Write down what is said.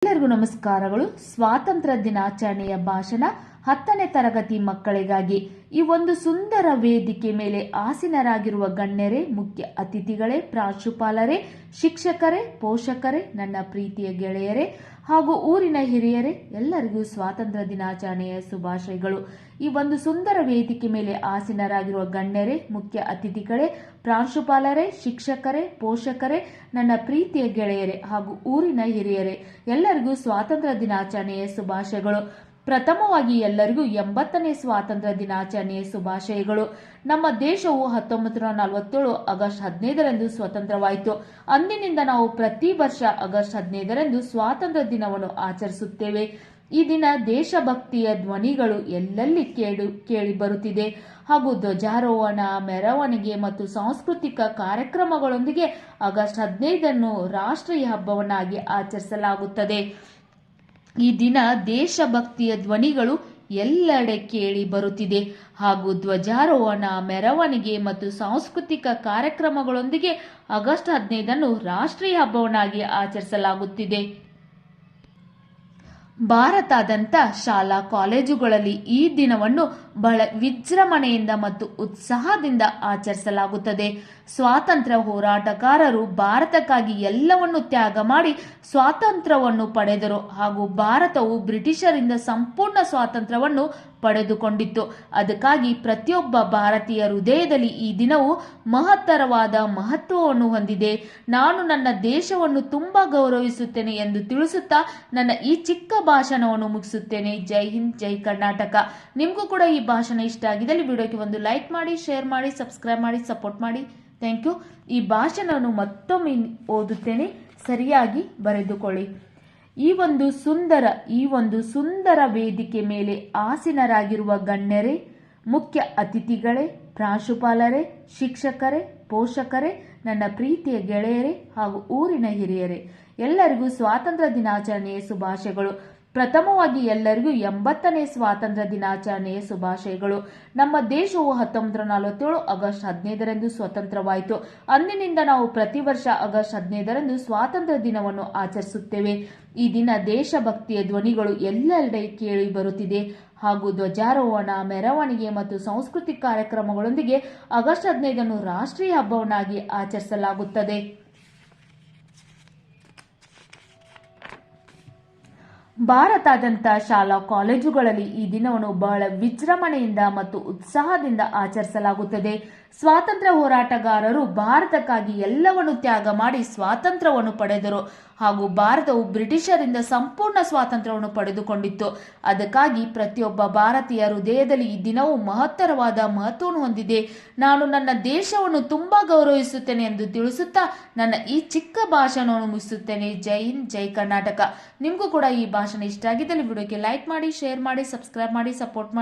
ಎಲ್ಲರಿಗೂ ನಮಸ್ಕಾರಗಳು. ಸ್ವಾತಂತ್ರ್ಯ ದಿನಾಚರಣೆಯ ಭಾಷಣ 10ನೇ ತರಗತಿ ಮಕ್ಕಳಿಗಾಗಿ. ಈ ಒಂದು ಸುಂದರ ವೇದಿಕೆ ಮೇಲೆ ಆಸೀನರಾಗಿರುವ ಗಣ್ಯರೇ, ಮುಖ್ಯ ಅತಿಥಿಗಳೇ, ಪ್ರಾಂಶುಪಾಲರೇ, ಶಿಕ್ಷಕರೇ, ಪೋಷಕರೇ, ನನ್ನ ಪ್ರೀತಿಯ ಗೆಳೆಯರೇ ಹಾಗೂ ಊರಿನ ಹಿರಿಯರೇ, ಎಲ್ಲರಿಗೂ ಸ್ವಾತಂತ್ರ್ಯ ದಿನಾಚರಣೆಯ ಶುಭಾಶಯಗಳು. ಈ ಒಂದು ಸುಂದರ ವೇದಿಕೆ ಮೇಲೆ ಆಸೀನರಾಗಿರುವ ಗಣ್ಯರೇ, ಮುಖ್ಯ ಅತಿಥಿಗಳೇ, ಪ್ರಾಂಶುಪಾಲರೇ, ಶಿಕ್ಷಕರೇ, ಪೋಷಕರೇ, ನನ್ನ ಪ್ರೀತಿಯ ಗೆಳೆಯರೇ ಹಾಗೂ ಊರಿನ ಹಿರಿಯರೇ, ಎಲ್ಲರಿಗೂ ಸ್ವಾತಂತ್ರ್ಯ ದಿನಾಚರಣೆಯ ಶುಭಾಶಯಗಳು. ಪ್ರಥಮವಾಗಿ ಎಲ್ಲರಿಗೂ 80ನೇ ಸ್ವಾತಂತ್ರ್ಯ ದಿನಾಚರಣೆಯ ಶುಭಾಶಯಗಳು. ನಮ್ಮ ದೇಶವು 1947 ಆಗಸ್ಟ್ 15ರಂದು ಸ್ವತಂತ್ರವಾಯಿತು. ಅಂದಿನಿಂದ ನಾವು ಪ್ರತಿ ವರ್ಷ ಆಗಸ್ಟ್ 15ರಂದು ಸ್ವಾತಂತ್ರ್ಯ ದಿನವನ್ನು ಆಚರಿಸುತ್ತೇವೆ. ಈ ದಿನ ದೇಶಭಕ್ತಿಯ ಧ್ವನಿಗಳು ಎಲ್ಲೆಲ್ಲಿ ಕೇಳಿ ಬರುತ್ತಿದೆ ಹಾಗೂ ಧ್ವಜಾರೋಹಣ, ಮೆರವಣಿಗೆ ಮತ್ತು ಸಾಂಸ್ಕೃತಿಕ ಕಾರ್ಯಕ್ರಮಗಳೊಂದಿಗೆ ಆಗಸ್ಟ್ 15ನ್ನು ರಾಷ್ಟ್ರೀಯ ಹಬ್ಬವನ್ನಾಗಿ ಆಚರಿಸಲಾಗುತ್ತದೆ. ಈ ದಿನ ದೇಶಭಕ್ತಿಯ ಧ್ವನಿಗಳು ಎಲ್ಲೆಡೆ ಕೇಳಿ ಬರುತ್ತಿದೆ ಹಾಗೂ ಧ್ವಜಾರೋಹಣ, ಮೆರವಣಿಗೆ ಮತ್ತು ಸಾಂಸ್ಕೃತಿಕ ಕಾರ್ಯಕ್ರಮಗಳೊಂದಿಗೆ ಆಗಸ್ಟ್ 15ನ್ನು ರಾಷ್ಟ್ರೀಯ ಹಬ್ಬವನ್ನಾಗಿ ಆಚರಿಸಲಾಗುತ್ತಿದೆ. ಭಾರತಾದ್ಯಂತ ಶಾಲಾ ಕಾಲೇಜುಗಳಲ್ಲಿ ಈ ದಿನವನ್ನು ಬಹಳ ವಿಜೃಂಭಣೆಯಿಂದ ಮತ್ತು ಉತ್ಸಾಹದಿಂದ ಆಚರಿಸಲಾಗುತ್ತದೆ. ಸ್ವಾತಂತ್ರ್ಯ ಹೋರಾಟಗಾರರು ಭಾರತಕ್ಕಾಗಿ ಎಲ್ಲವನ್ನು ತ್ಯಾಗ ಮಾಡಿ ಸ್ವಾತಂತ್ರ್ಯವನ್ನು ಪಡೆದರು ಹಾಗೂ ಭಾರತವು ಬ್ರಿಟಿಷರಿಂದ ಸಂಪೂರ್ಣ ಸ್ವಾತಂತ್ರ್ಯವನ್ನು ಪಡೆದುಕೊಂಡಿತ್ತು. ಅದಕ್ಕಾಗಿ ಪ್ರತಿಯೊಬ್ಬ ಭಾರತೀಯ ಹೃದಯದಲ್ಲಿ ಈ ದಿನವು ಮಹತ್ತರವಾದ ಮಹತ್ವವನ್ನು ಹೊಂದಿದೆ. ನಾನು ನನ್ನ ದೇಶವನ್ನು ತುಂಬಾ ಗೌರವಿಸುತ್ತೇನೆ ಎಂದು ತಿಳಿಸುತ್ತಾ ನನ್ನ ಈ ಚಿಕ್ಕ ಭಾಷಣವನ್ನು ಮುಗಿಸುತ್ತೇನೆ. ಜೈ ಹಿಂದ್, ಜೈ ಕರ್ನಾಟಕ. ನಿಮಗೂ ಕೂಡ ಈ ಭಾಷಣ ಇಷ್ಟ ಆಗಿದ್ದಲ್ಲಿ ವಿಡಿಯೋಗೆ ಒಂದು ಲೈಕ್ ಮಾಡಿ, ಶೇರ್ ಮಾಡಿ, ಸಬ್ಸ್ಕ್ರೈಬ್ ಮಾಡಿ, ಸಪೋರ್ಟ್ ಮಾಡಿ. Thank you. ಈ ಭಾಷಣವನ್ನು ಮತ್ತೊಮ್ಮೆ ಓದುತ್ತೇನೆ, ಸರಿಯಾಗಿ ಬರೆದುಕೊಳ್ಳಿ. ಈ ಒಂದು ಸುಂದರ ವೇದಿಕೆ ಮೇಲೆ ಆಸೀನರಾಗಿರುವ ಗಣ್ಯರೇ, ಮುಖ್ಯ ಅತಿಥಿಗಳೇ, ಪ್ರಾಂಶುಪಾಲರೇ, ಶಿಕ್ಷಕರೇ, ಪೋಷಕರೇ, ನನ್ನ ಪ್ರೀತಿಯ ಗೆಳೆಯರೇ ಹಾಗೂ ಊರಿನ ಹಿರಿಯರೇ, ಎಲ್ಲರಿಗೂ ಸ್ವಾತಂತ್ರ್ಯ ದಿನಾಚರಣೆಯ ಶುಭಾಶಯಗಳು. ಪ್ರಥಮವಾಗಿ ಎಲ್ಲರಿಗೂ 80ನೇ ಸ್ವಾತಂತ್ರ್ಯ ದಿನಾಚರಣೆಯ ಶುಭಾಶಯಗಳು. ನಮ್ಮ ದೇಶವು 1947 ಆಗಸ್ಟ್ 15ರಂದು ಸ್ವತಂತ್ರವಾಯಿತು. ಅಂದಿನಿಂದ ನಾವು ಪ್ರತಿ ವರ್ಷ ಆಗಸ್ಟ್ 15ರಂದು ಸ್ವಾತಂತ್ರ್ಯ ದಿನವನ್ನು ಆಚರಿಸುತ್ತೇವೆ. ಈ ದಿನ ದೇಶಭಕ್ತಿಯ ಧ್ವನಿಗಳು ಎಲ್ಲೆಡೆ ಕೇಳಿ ಬರುತ್ತಿದೆ ಹಾಗೂ ಧ್ವಜಾರೋಹಣ, ಮೆರವಣಿಗೆ ಮತ್ತು ಸಾಂಸ್ಕೃತಿಕ ಕಾರ್ಯಕ್ರಮಗಳೊಂದಿಗೆ ಆಗಸ್ಟ್ 15ನ್ನು ರಾಷ್ಟ್ರೀಯ ಹಬ್ಬವನ್ನಾಗಿ ಆಚರಿಸಲಾಗುತ್ತದೆ. ಭಾರತಾದ್ಯಂತ ಶಾಲಾ ಕಾಲೇಜುಗಳಲ್ಲಿ ಈ ದಿನವನ್ನು ಬಹಳ ವಿಜೃಂಭಣೆಯಿಂದ ಮತ್ತು ಉತ್ಸಾಹದಿಂದ ಆಚರಿಸಲಾಗುತ್ತದೆ. ಸ್ವಾತಂತ್ರ್ಯ ಹೋರಾಟಗಾರರು ಭಾರತಕ್ಕಾಗಿ ಎಲ್ಲವನ್ನು ತ್ಯಾಗ ಮಾಡಿ ಸ್ವಾತಂತ್ರ್ಯವನ್ನು ಪಡೆದರು ಹಾಗೂ ಭಾರತವು ಬ್ರಿಟಿಷರಿಂದ ಸಂಪೂರ್ಣ ಸ್ವಾತಂತ್ರ್ಯವನ್ನು ಪಡೆದುಕೊಂಡಿತ್ತು. ಅದಕ್ಕಾಗಿ ಪ್ರತಿಯೊಬ್ಬ ಭಾರತೀಯ ಹೃದಯದಲ್ಲಿ ಈ ದಿನವು ಮಹತ್ತರವಾದ ಮಹತ್ವವನ್ನು ಹೊಂದಿದೆ. ನಾನು ನನ್ನ ದೇಶವನ್ನು ತುಂಬಾ ಗೌರವಿಸುತ್ತೇನೆ ಎಂದು ತಿಳಿಸುತ್ತಾ ನನ್ನ ಈ ಚಿಕ್ಕ ಭಾಷಣವನ್ನು ಮುಗಿಸುತ್ತೇನೆ. ಜೈ ಹಿಂದ್, ಜೈ ಕರ್ನಾಟಕ. ನಿಮಗೂ ಕೂಡ ಈ ಭಾಷಣ ಇಷ್ಟ ಆಗಿದ್ದಲ್ಲಿ ವಿಡಿಯೋಗೆ ಲೈಕ್ ಮಾಡಿ, ಶೇರ್ ಮಾಡಿ, ಸಬ್ಸ್ಕ್ರೈಬ್ ಮಾಡಿ, ಸಪೋರ್ಟ್ ಮಾಡಿ.